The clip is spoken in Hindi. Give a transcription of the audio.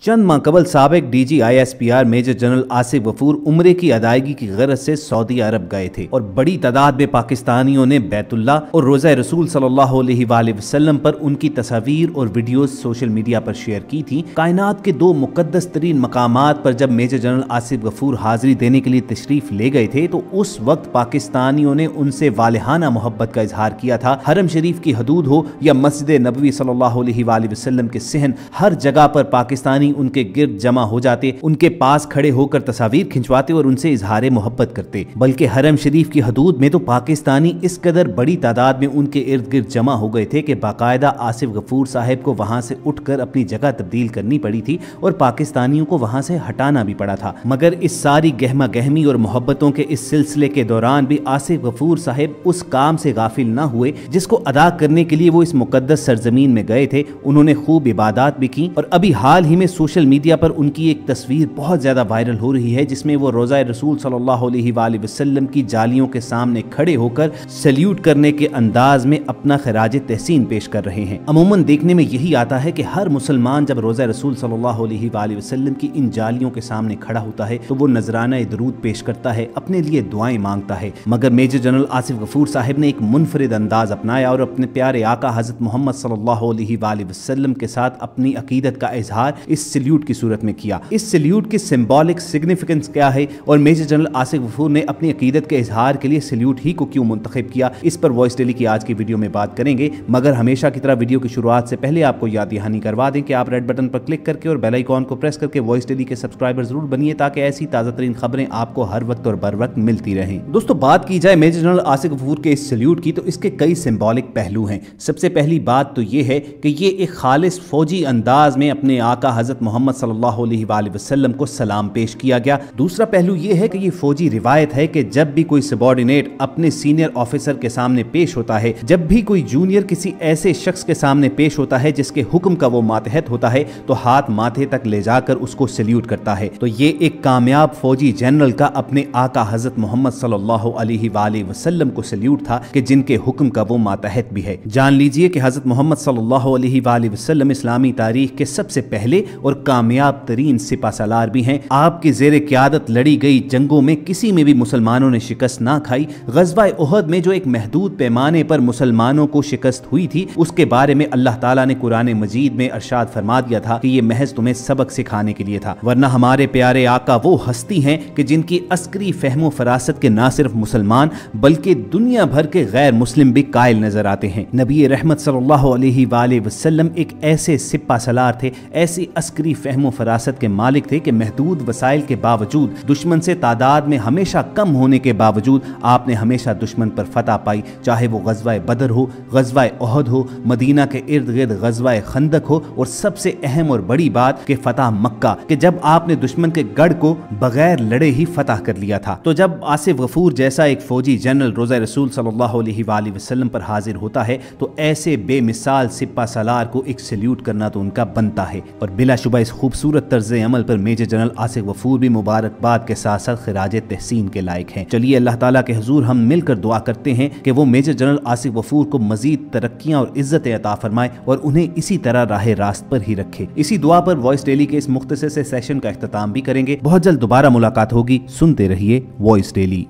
चंद माह कबल साबिक DG ISPR major general Asif Ghafoor उम्रे की अदायगी की गरज से सऊदी अरब गए थे और बड़ी तादाद में पाकिस्तानियों ने बैतुल्ला और रोज़ा रसूल सल्लल्लाहु अलैहि वसल्लम पर उनकी तस्वीर और वीडियोज सोशल मीडिया पर शेयर की थी। कायनात के दो मुकद्दस तरीन मकामात पर जब मेजर जनरल आसिफ गफूर हाजिरी देने के लिए तशरीफ ले गए थे तो उस वक्त पाकिस्तानियों ने उनसे वालिहाना मोहब्बत का इजहार किया था। हरम शरीफ की हदूद हो या मस्जिद नबवी सल्लल्लाहु अलैहि वसल्लम के सहन, हर जगह पर पाकिस्तानी उनके गिर्द जमा हो जाते, उनके पास खड़े होकर तस्वीर खिंचवाते और उनसे इजहार मोहब्बत करते। बल्कि हरम शरीफ की हदूद में तो पाकिस्तानी इस कदर बड़ी तादाद में उनके इर्द गिर्द जमा हो गए थे कि बाकायदा आसिफ गफूर साहब को वहां से उठकर अपनी जगह तब्दील करनी पड़ी थी और पाकिस्तानियों को वहां से हटाना भी पड़ा था। मगर इस सारी गहमा गहमी और मोहब्बतों के इस सिलसिले के दौरान भी आसिफ गफूर साहब उस काम से गाफिल न हुए जिसको अदा करने के लिए वो इस मुकद्दस सरजमीन में गए थे। उन्होंने खूब इबादत भी की और अभी हाल ही में सोशल मीडिया पर उनकी एक तस्वीर बहुत ज्यादा वायरल हो रही है जिसमें वो रोज़ा रसूल सल्लल्लाहु अलैहि वसल्लम की जालियों के सामने खड़े होकर सैल्यूट करने के अंदाज में अपना खराज तहसीन पेश कर रहे हैं। अमूमन देखने में यही आता है कि हर मुसलमान जब रोज़ा रसूल सल्लल्लाहु अलैहि वसल्लम की इन जालियों के सामने खड़ा होता है तो वो नजराना दरूद पेश करता है, अपने लिए दुआएं मांगता है। मगर मेजर जनरल आसिफ गफूर साहब ने एक मुनफरिद अंदाज अपनाया और अपने प्यारे आका हजरत मोहम्मद सल्लल्लाहु अलैहि वसल्लम के साथ अपनी अकीदत का इजहार इस सैल्यूट की सूरत में किया। इस सैल्यूट की सिंबॉलिक सिग्निफिकेंस क्या है और मेजर जनरल आसिफ गफूर ने अपनी अकीदत के इजहार के लिए सैल्यूट ही को क्यों मुंतखब किया, इस पर वॉइस डेली की आज की वीडियो में बात करेंगे। मगर हमेशा की तरह वीडियो की शुरुआत से पहले आपको याद दहानी करवा दें कि आप रेड बटन पर क्लिक करके और बेल आइकॉन को प्रेस करके वॉइस डेली के सब्सक्राइबर जरूर बनिए ताकि ऐसी ताज़ा तरीन खबरें आपको हर वक्त और बर वक्त मिलती रहें। दोस्तों, बात की जाए मेजर जनरल आसिफ गफूर के इस सैल्यूट की तो इसके कई सिंबॉलिक पहलू हैं। सबसे पहली बात तो ये है कि ये एक खालिस फौजी अंदाज में अपने आका हजरत मोहम्मद सल्लल्लाहु अलैहि वसल्लम को सलाम पेश किया गया। दूसरा पहलू यह है कि ये फौजी रिवायत है कि जब भी कोई सबॉर्डिनेट अपने सीनियर ऑफिसर के सामने पेश होता है, जब भी कोई जूनियर किसी ऐसे शख्स के सामने पेश होता है जिसके हुक्म का वो मातहत होता है तो हाथ माथे तक ले जाकर उसको सैल्यूट करता है। तो ये एक कामयाब फौजी जनरल का अपने आका हजरत मोहम्मद सल्लल्लाहु अलैहि वसल्लम को सैल्यूट था कि जिनके हुक्म का वो मातहत भी है। जान लीजिए कि हजरत मोहम्मद सल्लल्लाहु अलैहि वसल्लम इस्लामी तारीख के सबसे पहले और कामयाब तरीन सिपा सलार भी हैं। आपकी ज़ेरे क़यादत लड़ी गई जंगों में किसी में भी मुसलमानों ने शिकस्त ना खाई। ग़ज़वा उहद में जो एक महदूद पैमाने पर मुसलमानों को शिकस्त हुई थी उसके बारे में अल्लाह ताला ने कुरान मजीद में अरशाद फरमा दिया था कि ये महज तुम्हें सबक सिखाने के लिए था, वरना हमारे प्यारे आका वो हस्ती हैं कि जिनकी अस्करी फहमो फरासत के ना सिर्फ मुसलमान बल्कि दुनिया भर के गैर मुस्लिम भी कायल नजर आते हैं। नबी रहमत सल्लल्लाहु अलैहि वसल्लम एक ऐसे सिपा सलार थे, ऐसी अस्करी फहमो फरासत के मालिक थे कि महदूद वसाइल के बावजूद, दुश्मन से तादाद में हमेशा कम होने के बावजूद आपने हमेशा दुश्मन पर फतह पाई। चाहे वो ग़ज़वा बदर हो, ग़ज़वा उहद हो, मदीना के इर्द गिर्द ग़ज़वा खंदक हो और सबसे अहम और बड़ी बात कि फतह मक्का, कि जब आपने दुश्मन के गढ़ को बगैर लड़े ही फतह कर लिया था। तो जब आसिफ गफूर जैसा एक फौजी जनरल रोज़ा रसूल सल्लल्लाहु अलैहि वसल्लम पर हाजिर होता है तो ऐसे बेमिसाल सिपा सलार को एक सैल्यूट करना तो उनका बनता है। और बिलाशुबा इस खूबसूरत तर्ज अमल पर मेजर जनरल आसिफ गफूर भी मुबारकबाद के साथ साथ खिराज तहसीन के लायक हैं। चलिए अल्लाह ताला के हुजूर हम मिलकर दुआ करते हैं कि वो मेजर जनरल आसिफ गफूर को मजीद तरक्कियां और इज्जत अता फरमाए और उन्हें इसी तरह राह रास्त पर ही रखे। इसी दुआ पर वॉइस डेली के इस मुख्तसर से सेशन का इख्तिताम भी करेंगे। बहुत जल्द दोबारा मुलाकात होगी। सुनते रहिए वॉइस डेली।